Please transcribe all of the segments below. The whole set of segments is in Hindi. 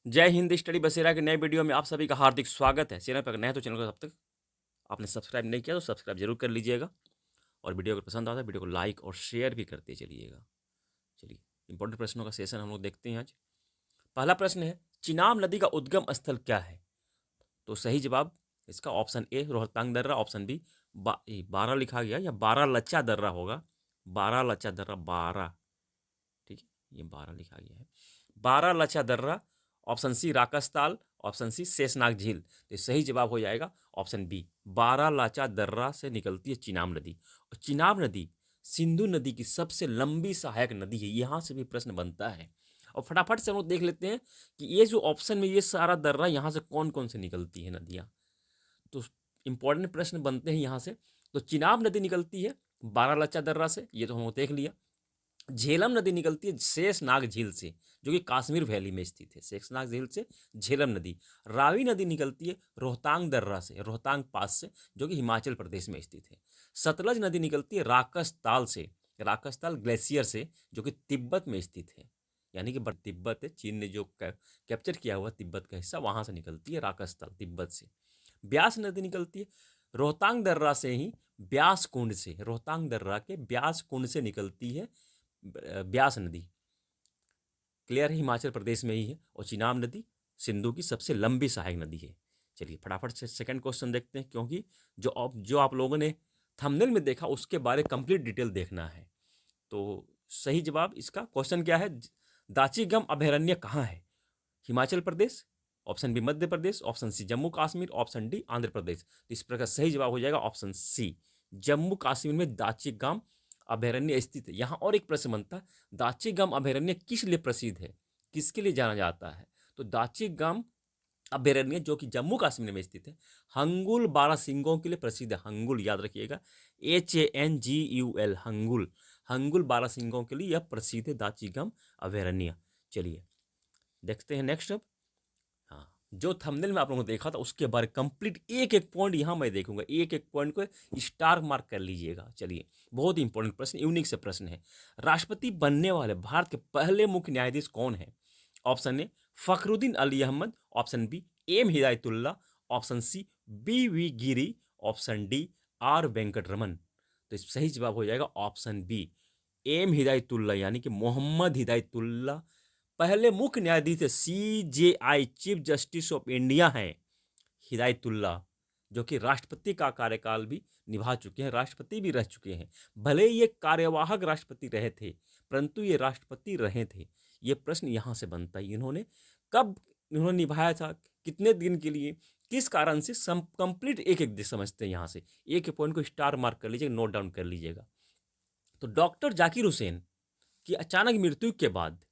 जय हिंद स्टडी बसेरा के नए वीडियो में आप सभी का हार्दिक स्वागत है। चैनल पर नए हैं तो चैनल को अब तक आपने सब्सक्राइब नहीं किया तो सब्सक्राइब जरूर कर लीजिएगा और वीडियो अगर पसंद आता है वीडियो को लाइक और शेयर भी करते चलिएगा। चलिए इंपॉर्टेंट प्रश्नों का सेशन हम लोग देखते हैं आज। पहला प्रश्न है, चिनाब नदी का उद्गम स्थल क्या है? तो सही जवाब इसका ऑप्शन ए रोहतांग दर्रा, ऑप्शन बी बारह लिखा गया या बारह लच्चा दर्रा होगा। बारह लच्चा दर्रा, बारह, ठीक है, ये बारह लिखा गया है, बारह लच्छा दर्रा। Option C Rakshastal, option C Sheshnag झील। तो सही जवाब हो जाएगा ऑप्शन बी, बारह लाचा दर्रा से निकलती है चिनाब नदी। और चिनाब नदी सिंधु नदी की सबसे लंबी सहायक नदी है। यहां से भी प्रश्न बनता है और फटाफट से हम लोग देख लेते हैं कि ये जो ऑप्शन में ये सारा दर्रा यहाँ से कौन कौन से निकलती है नदियाँ। तो इंपॉर्टेंट प्रश्न बनते हैं यहाँ से। तो चिनाब नदी निकलती है बारह लच्चा दर्रा से, ये तो हम लोग देख लिया। झेलम नदी निकलती है शेषनाग झील से, जो कि कश्मीर वैली में स्थित है। शेषनाग झील से झेलम नदी। रावी नदी निकलती है रोहतांग दर्रा से, रोहतांग पास से, जो कि हिमाचल प्रदेश में स्थित है। सतलज नदी निकलती है राकसताल से, राकसताल ग्लेशियर से, जो कि तिब्बत में स्थित है। यानी कि तिब्बत है, चीन ने जो कैप्चर किया हुआ तिब्बत का हिस्सा, वहां से निकलती है राकसताल, तिब्बत से। ब्यास नदी निकलती है रोहतांग दर्रा से ही, ब्यास कुंड से, रोहतांग दर्रा के ब्यास कुंड से निकलती है ब्यास नदी। क्लियर है, हिमाचल प्रदेश में ही है। और चिनाब नदी सिंधु की सबसे लंबी सहायक नदी है। चलिए फटाफट से सेकंड क्वेश्चन देखते हैं, क्योंकि जो आप लोगों ने थंबनेल में देखा उसके बारे कंप्लीट डिटेल देखना है। तो सही जवाब इसका क्वेश्चन क्या है, दाची गम अभयारण्य कहाँ है? Himachal Pradesh, option B Madhya Pradesh, option C Jammu Kashmir, option D Andhra Pradesh. तो इस प्रकार सही जवाब हो जाएगा ऑप्शन सी, जम्मू कश्मीर में दाची गम अभयारण्य स्थित है। यहाँ और एक प्रश्न बनता है, दाची गम अभयारण्य किस लिए प्रसिद्ध है, किसके लिए जाना जाता है? तो दाची गम अभयारण्य जो कि जम्मू कश्मीर में स्थित है, हंगुल बारहसिंगों के लिए प्रसिद्ध है। हंगुल याद रखिएगा, HANGUL, हंगुल, हंगुल बारहसिंगों के लिए यह प्रसिद्ध है दाची गम अभयारण्य। चलिए देखते हैं नेक्स्ट। अब हाँ, जो थंबनेल में आप लोगों ने देखा था उसके बारे कंप्लीट एक एक पॉइंट यहाँ मैं देखूंगा, एक एक पॉइंट को स्टार मार्क कर लीजिएगा। चलिए बहुत ही इंपॉर्टेंट प्रश्न, यूनिक से प्रश्न है। राष्ट्रपति बनने वाले भारत के पहले मुख्य न्यायाधीश कौन है? Option A Fakhruddin Ali Ahmed, option B M Hidayatullah, option C BV Giri, option D R Venkataraman. तो सही जवाब हो जाएगा ऑप्शन बी, एम हिदायतुल्ला, यानी कि मोहम्मद हिदायतुल्ला पहले मुख्य न्यायाधीश है। CJI chief justice of India है हिदायतुल्ला, जो कि राष्ट्रपति का कार्यकाल भी निभा चुके हैं, राष्ट्रपति भी रह चुके हैं। भले ये कार्यवाहक राष्ट्रपति रहे थे, परंतु ये राष्ट्रपति रहे थे। ये प्रश्न यहां से बनता है, इन्होंने कब इन्होंने निभाया था, कितने दिन के लिए, किस कारण से, कंप्लीट एक एक समझते हैं। यहां से एक एक पॉइंट को स्टार मार्क कर लीजिएगा, नोट डाउन कर लीजिएगा। तो डॉक्टर जाकिर हुसैन की अचानक मृत्यु के बाद,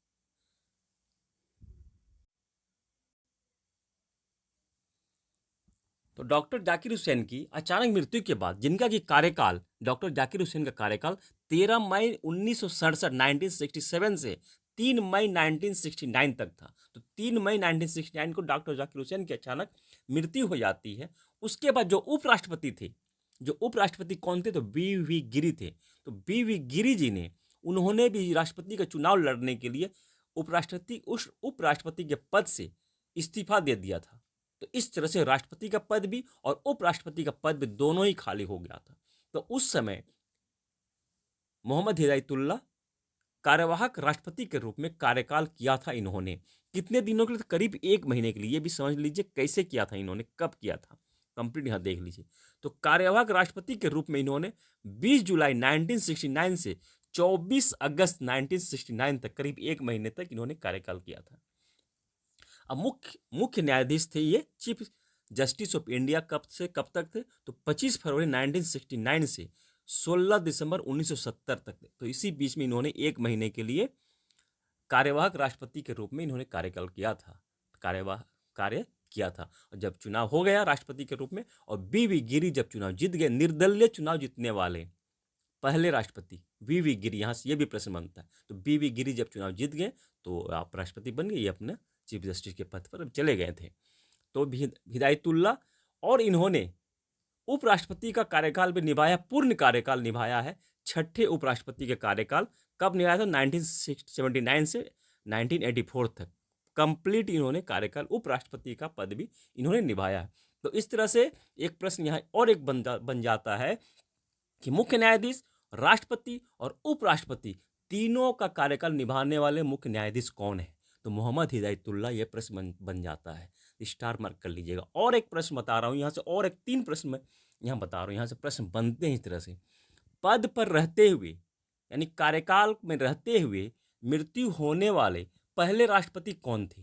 तो डॉक्टर जाकिर हुसैन की अचानक मृत्यु के बाद, जिनका कि कार्यकाल, डॉक्टर जाकिर हुसैन का कार्यकाल 13 मई 1967 1967 से 3 मई 1969 तक था। तो 3 मई 1969 को डॉक्टर जाकिर हुसैन की अचानक मृत्यु हो जाती है। उसके बाद जो उपराष्ट्रपति थे, जो उपराष्ट्रपति कौन थे? तो BV गिरी थे। तो BV गिरी जी ने, उन्होंने भी राष्ट्रपति का चुनाव लड़ने के लिए उपराष्ट्रपति, उस उपराष्ट्रपति के पद से इस्तीफा दे दिया था। तो इस तरह से राष्ट्रपति का पद भी और उपराष्ट्रपति का पद भी दोनों ही खाली हो गया था। तो उस समय मोहम्मद हिदायतुल्ला कार्यवाहक राष्ट्रपति के रूप में कार्यकाल किया था इन्होंने। कितने दिनों के लिए? करीब 1 महीने के लिए। ये भी समझ लीजिए कैसे किया था इन्होंने, कब किया था, कंप्लीट यहां देख लीजिए। तो कार्यवाहक राष्ट्रपति के रूप में इन्होंने 20 जुलाई 1969 से 24 अगस्त 1969 तक, करीब 1 महीने तक इन्होंने कार्यकाल किया था। अब मुख्य न्यायाधीश थे ये, चीफ जस्टिस ऑफ इंडिया, कब से कब तक थे? तो 25 फरवरी 1969 से 16 दिसंबर 1970 तक थे। तो इसी बीच में इन्होंने 1 महीने के लिए कार्यवाहक राष्ट्रपति के रूप में इन्होंने कार्यकाल किया था, कार्य किया था। और जब चुनाव हो गया राष्ट्रपति के रूप में, और BV गिरी जब चुनाव जीत गए, निर्दलीय चुनाव जीतने वाले पहले राष्ट्रपति BV गिरी, यहां से ये भी प्रश्न बनता है। तो BV गिरी जब चुनाव जीत गए तो आप राष्ट्रपति बन गए, ये अपने चीफ जस्टिस के पद पर चले गए थे। तो हिदायतुल्ला, और इन्होंने उपराष्ट्रपति का कार्यकाल भी निभाया, पूर्ण कार्यकाल निभाया है। छठे उपराष्ट्रपति का कार्यकाल कब निभाया था? 1979 से 1984 तक, कंप्लीट इन्होंने कार्यकाल उपराष्ट्रपति का पद भी इन्होंने निभाया है। तो इस तरह से एक प्रश्न यहाँ और एक बन जाता है कि मुख्य न्यायाधीश, राष्ट्रपति और उपराष्ट्रपति तीनों का कार्यकाल निभाने वाले मुख्य न्यायाधीश कौन है? तो मोहम्मद हिदायतुल्लाह ये प्रश्न बन जाता है, स्टार मार्क कर लीजिएगा। और एक प्रश्न बता रहा हूँ यहाँ से, और एक 3 प्रश्न मैं यहाँ बता रहा हूँ, यहाँ से प्रश्न बनते हैं इस तरह से। पद पर रहते हुए यानी कार्यकाल में रहते हुए मृत्यु होने वाले पहले राष्ट्रपति कौन थे?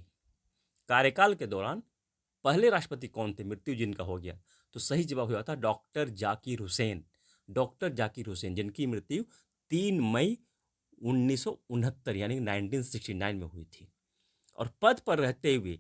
कार्यकाल के दौरान पहले राष्ट्रपति कौन थे मृत्यु जिनका हो गया? तो सही जवाब हुआ था डॉक्टर जाकिर हुसैन। डॉक्टर जाकिर हुसैन, जिनकी मृत्यु 3 मई 1969 यानी 1969 में हुई थी। और पद पर रहते हुए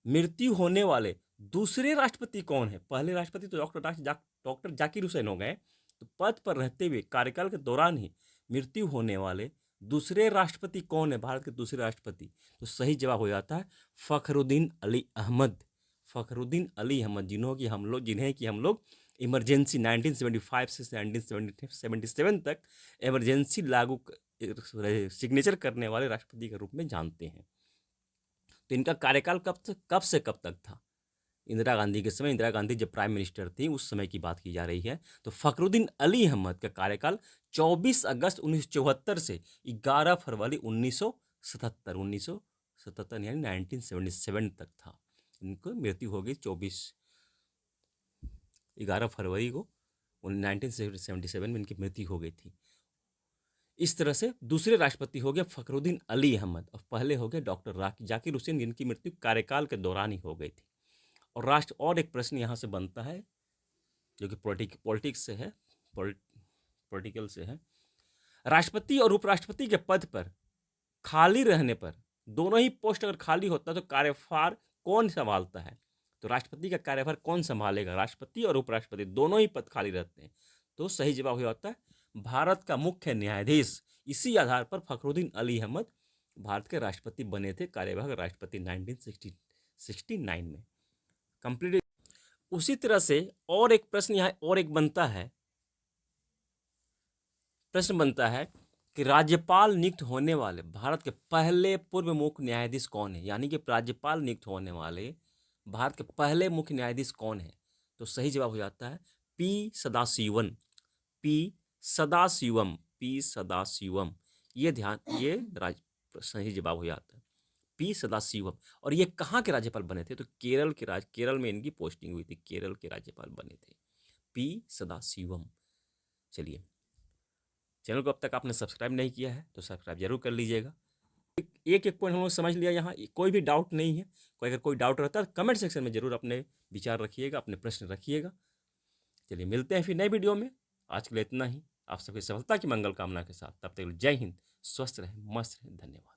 मृत्यु होने वाले दूसरे राष्ट्रपति कौन है? पहले राष्ट्रपति तो डॉक्टर जाकिर हुसैन हो गए, तो पद पर रहते हुए कार्यकाल के दौरान ही मृत्यु होने वाले दूसरे राष्ट्रपति कौन है? भारत के दूसरे राष्ट्रपति, तो सही जवाब हो जाता है फखरुद्दीन अली अहमद। फखरुद्दीन अली अहमद, जिन्हें कि हम लोग इमरजेंसी 1975 से 1977 तक इमरजेंसी लागू सिग्नेचर करने वाले राष्ट्रपति के रूप में जानते हैं। तो इनका कार्यकाल कब से कब तक था? इंदिरा गांधी के समय, इंदिरा गांधी जब प्राइम मिनिस्टर थी उस समय की बात की जा रही है। तो फखरुद्दीन अली अहमद का कार्यकाल 24 अगस्त 1974 से 11 फरवरी 1977 यानी 1977 तक था। इनको मृत्यु हो गई 11 फरवरी को 1977 में इनकी मृत्यु हो गई थी। इस तरह से दूसरे राष्ट्रपति हो गए फखरुद्दीन अली अहमद और पहले हो गए डॉक्टर जाकिर हुसैन, जिनकी मृत्यु कार्यकाल के दौरान ही हो गई थी। और एक प्रश्न यहाँ से बनता है जो कि पॉलिटिक्स से है, पॉलिटिकल से है। राष्ट्रपति और उपराष्ट्रपति के पद पर खाली रहने पर, दोनों ही पोस्ट अगर खाली होता है तो कार्यभार कौन संभालता है? तो राष्ट्रपति का कार्यभार कौन संभालेगा? राष्ट्रपति और उपराष्ट्रपति दोनों ही पद खाली रहते हैं, तो सही जवाब हो जाता है भारत का मुख्य न्यायाधीश। इसी आधार पर फखरुद्दीन अली अहमद भारत के राष्ट्रपति बने थे, कार्यवाहक राष्ट्रपति 1969 में कंप्लीट। उसी तरह से और एक प्रश्न यहाँ और एक बनता है, प्रश्न बनता है कि राज्यपाल नियुक्त होने वाले भारत के पहले पूर्व मुख्य न्यायाधीश कौन है? यानी कि राज्यपाल नियुक्त होने वाले भारत के पहले मुख्य न्यायाधीश कौन है? तो सही जवाब हो जाता है पी सदाशिवन। पी सदाशिवम, ये सही जवाब हो जाता है पी सदाशिवम। और ये कहाँ के राज्यपाल बने थे? तो केरल में इनकी पोस्टिंग हुई थी, केरल के राज्यपाल बने थे पी सदाशिवम। चलिए, चैनल को अब तक आपने सब्सक्राइब नहीं किया है तो सब्सक्राइब जरूर कर लीजिएगा। एक पॉइंट हम लोग समझ लिया, यहाँ कोई भी डाउट नहीं है। अगर कोई डाउट रहता है कमेंट सेक्शन में जरूर अपने विचार रखिएगा, अपने प्रश्न रखिएगा। चलिए, मिलते हैं फिर नए वीडियो में। आज के लिए इतना ही। आप सबकी सफलता की मंगल कामना के साथ, तब तक जय हिंद, स्वस्थ रहें, मस्त रहें, धन्यवाद।